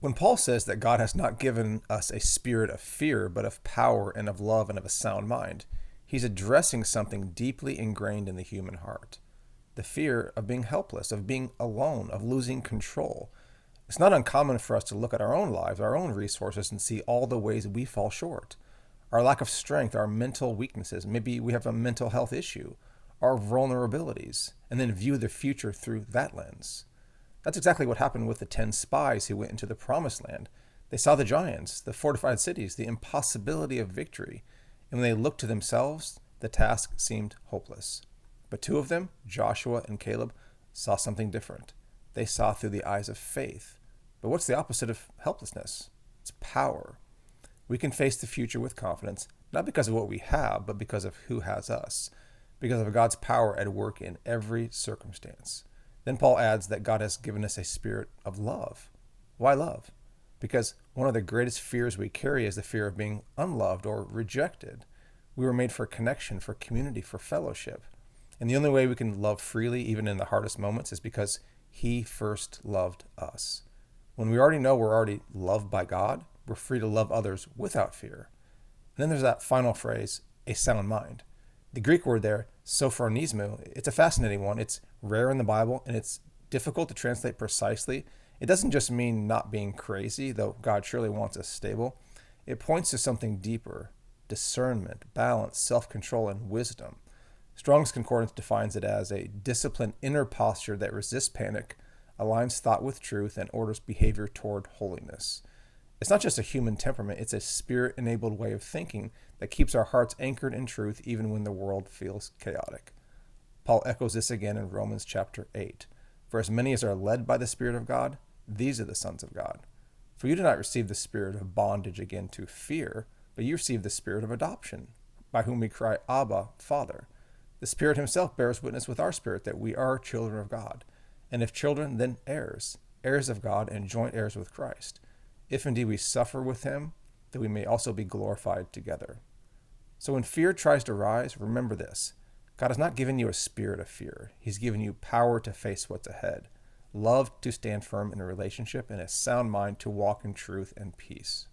When Paul says that God has not given us a spirit of fear, but of power and of love and of a sound mind, he's addressing something deeply ingrained in the human heart: the fear of being helpless, of being alone, of losing control. It's not uncommon for us to look at our own lives, our own resources, and see all the ways we fall short. Our lack of strength, our mental weaknesses, maybe we have a mental health issue, our vulnerabilities, and then view the future through that lens. That's exactly what happened with the 10 spies who went into the promised land. They saw the giants, the fortified cities, the impossibility of victory, and when they looked to themselves, the task seemed hopeless. But two of them, Joshua and Caleb, saw something different. They saw through the eyes of faith. But what's the opposite of helplessness? It's power. We can face the future with confidence, not because of what we have, but because of who has us, because of God's power at work in every circumstance. Then Paul adds that God has given us a spirit of love. Why love? Because one of the greatest fears we carry is the fear of being unloved or rejected. We were made for connection, for community, for fellowship. And the only way we can love freely, even in the hardest moments, is because He first loved us. When we already know we're already loved by God, we're free to love others without fear. And then there's that final phrase, a sound mind. The Greek word there, sophronismo, it's a fascinating one. It's rare in the Bible, and it's difficult to translate precisely. It doesn't just mean not being crazy, though God surely wants us stable. It points to something deeper: discernment, balance, self-control, and wisdom. Strong's Concordance defines it as a disciplined inner posture that resists panic, aligns thought with truth, and orders behavior toward holiness. It's not just a human temperament, it's a spirit-enabled way of thinking that keeps our hearts anchored in truth even when the world feels chaotic. Paul echoes this again in Romans chapter 8. For as many as are led by the Spirit of God, these are the sons of God. For you did not receive the spirit of bondage again to fear, but you received the spirit of adoption, by whom we cry, Abba, Father. The Spirit himself bears witness with our spirit that we are children of God. And if children, then heirs, heirs of God and joint heirs with Christ. If indeed we suffer with him, that we may also be glorified together. So when fear tries to rise, remember this: God has not given you a spirit of fear. He's given you power to face what's ahead, love to stand firm in a relationship, and a sound mind to walk in truth and peace.